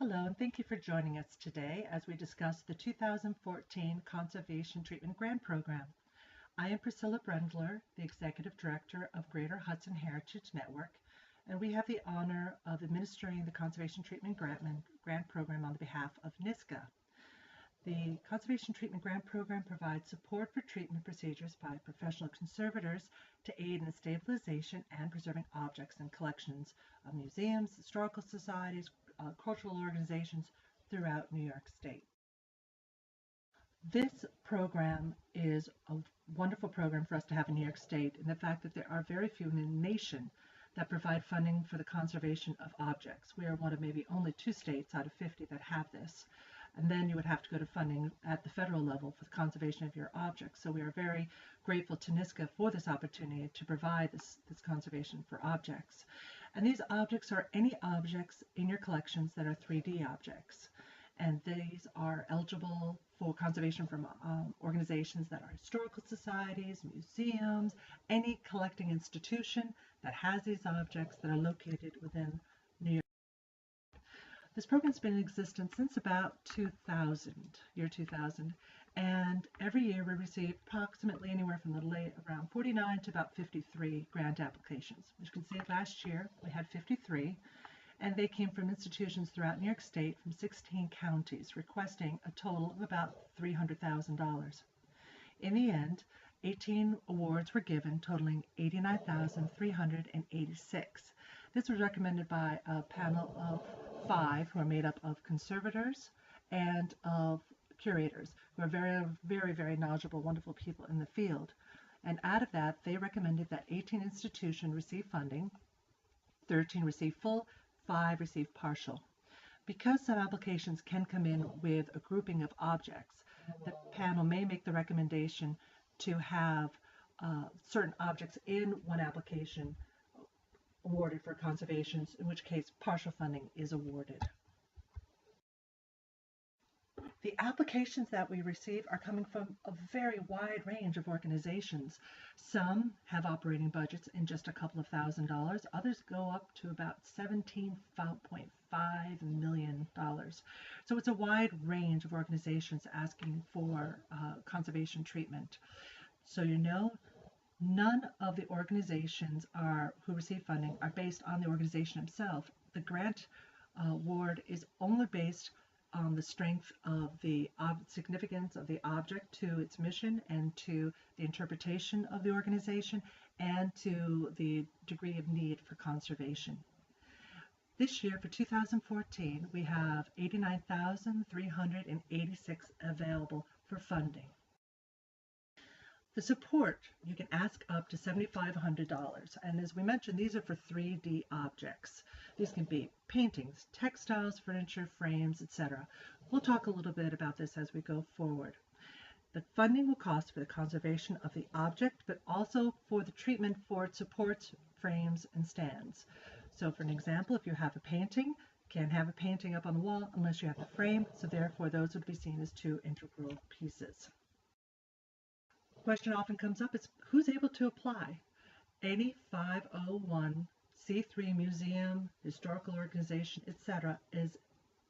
Hello, and thank you for joining us today as we discuss the 2014 Conservation Treatment Grant Program. I am Priscilla Brendler, the Executive Director of Greater Hudson Heritage Network, and we have the honor of administering the Conservation Treatment Grant Program on behalf of NYSCA. The Conservation Treatment Grant Program provides support for treatment procedures by professional conservators to aid in the stabilization and preserving objects and collections of museums, historical societies, cultural organizations throughout New York State. This program is a wonderful program for us to have in New York State in the fact that there are very few in the nation that provide funding for the conservation of objects. We are one of maybe only 2 states out of 50 that have this. And then you would have to go to funding at the federal level for the conservation of your objects. So we are very grateful to NYSCA for this opportunity to provide this conservation for objects. And these objects are any objects in your collections that are 3D objects. And these are eligible for conservation from organizations that are historical societies, museums, any collecting institution that has these objects that are located within New York. This program's been in existence since about 2000, and every year we receive approximately anywhere from around 49 to about 53 grant applications. As you can see, last year we had 53, and they came from institutions throughout New York State from 16 counties, requesting a total of about $300,000. In the end, 18 awards were given, totaling $89,386. This was recommended by a panel of 5 who are made up of conservators and of curators, who are very knowledgeable, wonderful people in the field. And out of that, they recommended that 18 institutions receive funding, 13 receive full, 5 receive partial. Because some applications can come in with a grouping of objects, the panel may make the recommendation to have certain objects in one application awarded for conservation, in which case partial funding is awarded. The applications that we receive are coming from a very wide range of organizations. Some have operating budgets in just a couple of $1,000s. Others go up to about $17.5 million. So it's a wide range of organizations asking for conservation treatment. So none of the organizations who receive funding are based on the organization itself. The grant award is only based on the strength of the significance of the object to its mission and to the interpretation of the organization and to the degree of need for conservation. This year, for 2014, we have $89,386 available for funding. The support, you can ask up to $7,500, and as we mentioned, these are for 3D objects. These can be paintings, textiles, furniture, frames, etc. We'll talk a little bit about this as we go forward. The funding will cost for the conservation of the object, but also for the treatment for its supports, frames, and stands. So for an example, if you have a painting, you can't have a painting up on the wall unless you have the frame, so therefore those would be seen as 2 integral pieces. Question often comes up is who's able to apply? Any 501c3 museum, historical organization, etc. is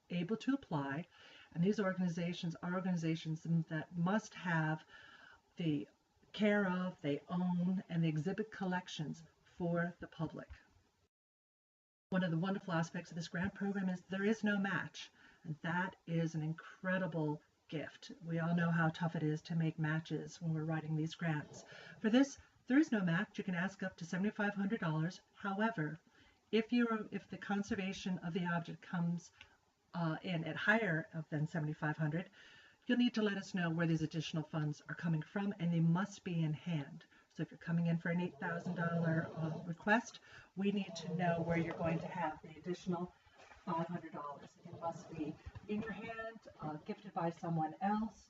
able to apply, and these organizations are organizations that must have the care of, they own, and they exhibit collections for the public. One of the wonderful aspects of this grant program is there is no match, and that is an incredible gift. We all know how tough it is to make matches when we're writing these grants. For this, there is no match. You can ask up to $7,500. However, if the conservation of the object comes in at higher than $7,500, you'll need to let us know where these additional funds are coming from, and they must be in hand. So if you're coming in for an $8,000 request, we need to know where you're going to have the additional $500. It must be in your hand, gifted by someone else,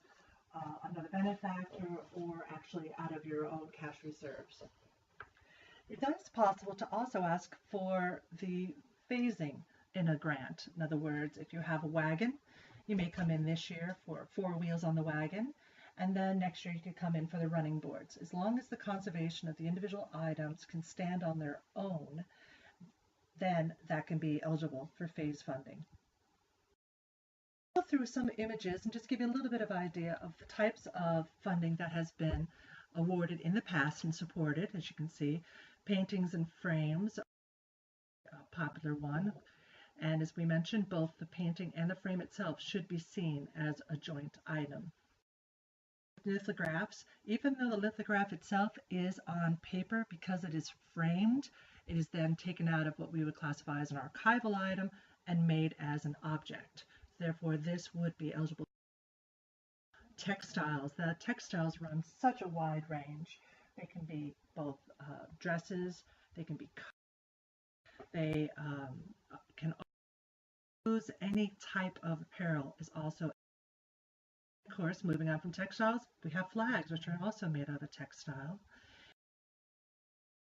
another benefactor, or actually out of your own cash reserves. It is possible to also ask for the phasing in a grant. In other words, if you have a wagon, you may come in this year for 4 wheels on the wagon, and then next year you could come in for the running boards. As long as the conservation of the individual items can stand on their own, then that can be eligible for phase funding. through some images and just give you a little bit of idea of the types of funding that has been awarded in the past and supported. As you can see, paintings and frames are a popular one. And as we mentioned, both the painting and the frame itself should be seen as a joint item. Lithographs, even though the lithograph itself is on paper, because it is framed, it is then taken out of what we would classify as an archival item and made as an object. Therefore, this would be eligible. Textiles. The textiles run such a wide range. They can be both dresses, they can be they can use any type of apparel is also. Of course, moving on from textiles, we have flags, which are also made out of textile.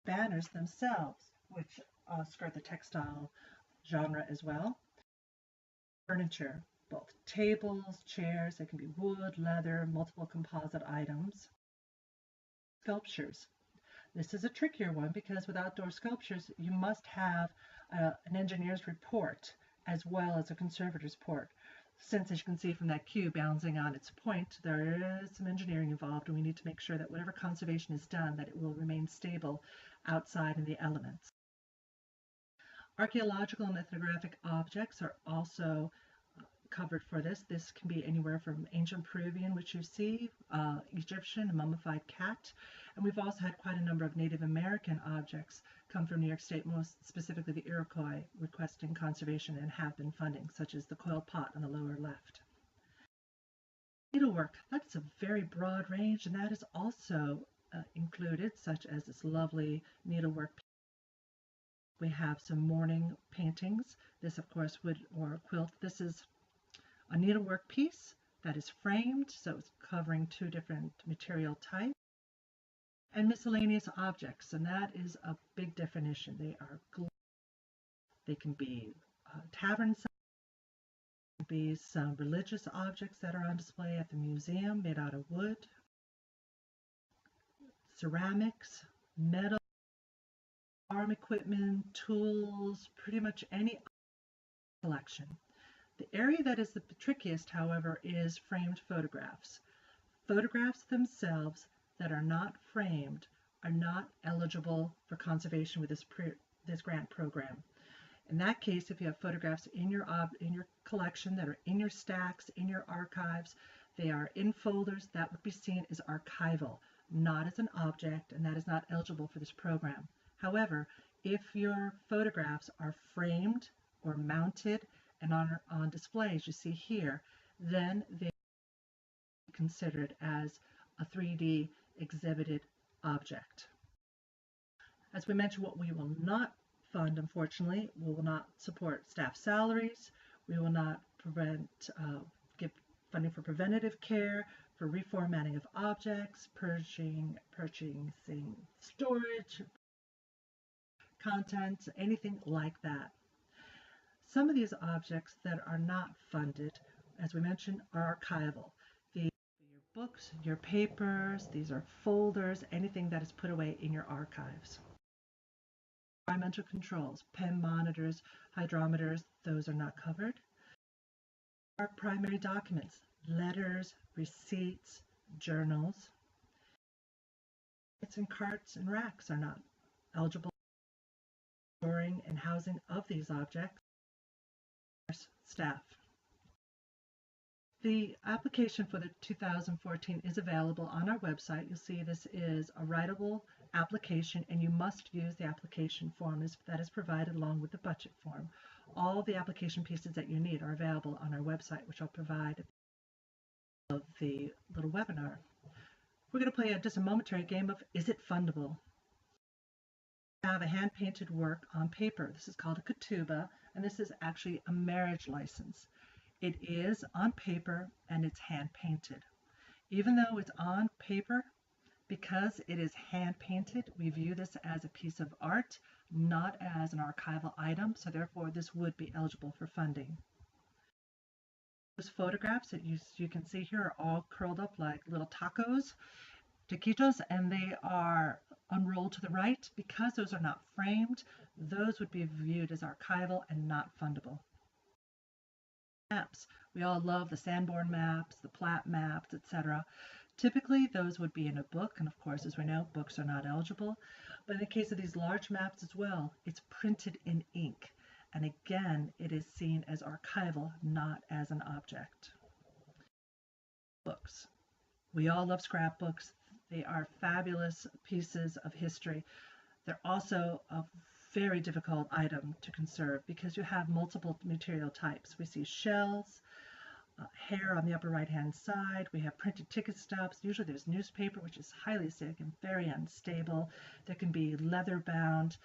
Banners themselves, which skirt the textile genre as well. Furniture, both tables, chairs, they can be wood, leather, multiple composite items. Sculptures. This is a trickier one because with outdoor sculptures, you must have an engineer's report as well as a conservator's report. Since, as you can see from that cube bouncing on its point, there is some engineering involved, and we need to make sure that whatever conservation is done, that it will remain stable outside in the elements. Archaeological and ethnographic objects are also covered for this. This can be anywhere from ancient Peruvian, which you see, Egyptian, a mummified cat, and we've also had quite a number of Native American objects come from New York State, most specifically the Iroquois, requesting conservation and have been funding, such as the coil pot on the lower left. Needlework, that's a very broad range, and that is also included, such as this lovely needlework. We have some mourning paintings. This, of course, or quilt. This is a needlework piece that is framed, so it's covering two different material types. And miscellaneous objects, and that is a big definition. They are they can be tavern signs, can be some religious objects that are on display at the museum made out of wood, ceramics, metal, farm equipment, tools, pretty much any collection. The area that is the trickiest, however, is framed photographs. Photographs themselves that are not framed are not eligible for conservation with this grant program. In that case, if you have photographs in your collection that are in your stacks, in your archives, they are in folders, that would be seen as archival, not as an object, and that is not eligible for this program. However, if your photographs are framed or mounted and on display, as you see here, then they are considered as a 3D exhibited object. As we mentioned, what we will not fund, unfortunately, we will not support staff salaries, we will not give funding for preventative care, for reformatting of objects, purchasing storage, contents, anything like that. Some of these objects that are not funded, as we mentioned, are archival. Your books, your papers, these are folders, anything that is put away in your archives. Environmental controls, pen monitors, hydrometers, those are not covered. Our primary documents, letters, receipts, journals. It's in carts and racks are not eligible for storing and housing of these objects. Staff. The application for the 2014 is available on our website. You'll see this is a writable application, and you must use the application form that is provided along with the budget form. All the application pieces that you need are available on our website, which I'll provide of the little webinar. We're going to play just a momentary game of Is It Fundable? I have a hand-painted work on paper. This is called a ketubah, and this is actually a marriage license. It is on paper and it's hand-painted. Even though it's on paper, because it is hand-painted, we view this as a piece of art, not as an archival item, so therefore this would be eligible for funding. Those photographs that you can see here are all curled up like little taquitos, and they are unrolled to the right. Because those are not framed, those would be viewed as archival and not fundable. Maps. We all love the Sanborn maps, the plat maps, etc. Typically, those would be in a book, and of course, as we know, books are not eligible. But in the case of these large maps as well, it's printed in ink. And again, it is seen as archival, not as an object. Books. We all love scrapbooks. They are fabulous pieces of history. They're also a very difficult item to conserve because you have multiple material types. We see shells, hair on the upper right-hand side. We have printed ticket stubs. Usually there's newspaper, which is highly acidic and very unstable. There can be leather bound.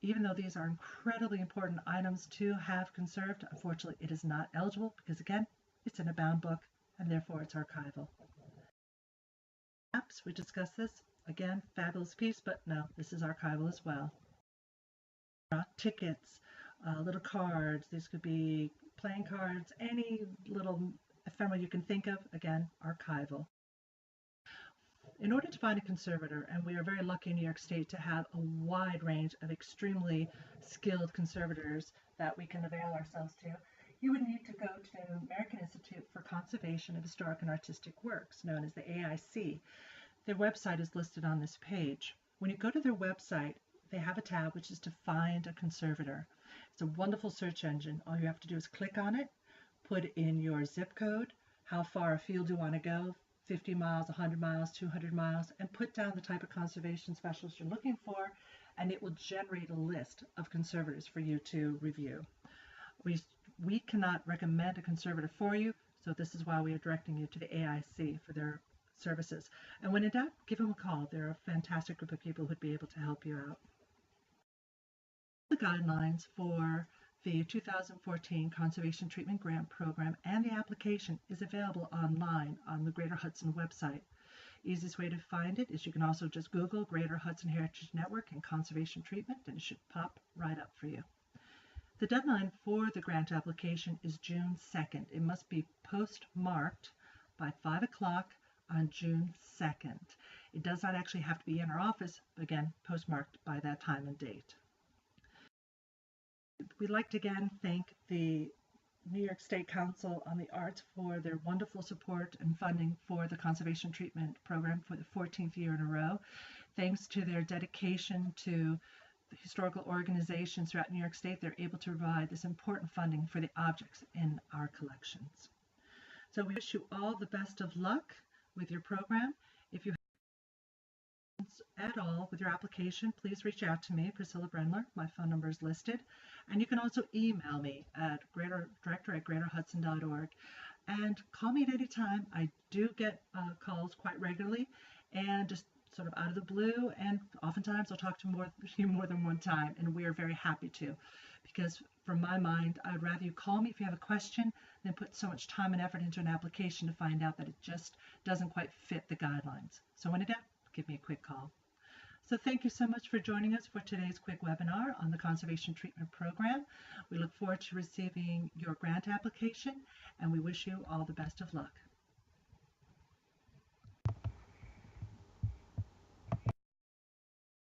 Even though these are incredibly important items to have conserved, unfortunately it is not eligible because, again, it's in a bound book and therefore it's archival. Maps, we discussed this. Again, fabulous piece, but no, this is archival as well. Tickets, little cards. These could be playing cards, any little ephemera you can think of, again, archival. In order to find a conservator, and we are very lucky in New York State to have a wide range of extremely skilled conservators that we can avail ourselves to, you would need to go to the American Institute for Conservation of Historic and Artistic Works, known as the AIC. Their website is listed on this page. When you go to their website, they have a tab which is to find a conservator. It's a wonderful search engine. All you have to do is click on it, put in your zip code, how far afield you want to go, 50 miles, 100 miles, 200 miles, and put down the type of conservation specialist you're looking for, and it will generate a list of conservators for you to review. We cannot recommend a conservator for you, so this is why we are directing you to the AIC for their services. And when in doubt, give them a call. They're a fantastic group of people who'd be able to help you out. The guidelines for the 2014 Conservation Treatment Grant Program and the application is available online on the Greater Hudson website. Easiest way to find it is you can also just Google Greater Hudson Heritage Network and Conservation Treatment, and it should pop right up for you. The deadline for the grant application is June 2nd. It must be postmarked by 5 o'clock on June 2nd. It does not actually have to be in our office, but again, postmarked by that time and date. We'd like to again thank the New York State Council on the Arts for their wonderful support and funding for the Conservation Treatment Program for the 14th year in a row. Thanks to their dedication to the historical organizations throughout New York State, they're able to provide this important funding for the objects in our collections. So we wish you all the best of luck with your program. If you have questions at all with your application, please reach out to me, Priscilla Brendler. My phone number is listed. And you can also email me at director@greaterhudson.org. And call me at any time. I do get calls quite regularly and just sort of out of the blue. And oftentimes I'll talk to you more than one time. And we are very happy to. Because from my mind, I would rather you call me if you have a question than put so much time and effort into an application to find out that it just doesn't quite fit the guidelines. So when in doubt, give me a quick call. So thank you so much for joining us for today's quick webinar on the Conservation Treatment Program. We look forward to receiving your grant application, and we wish you all the best of luck.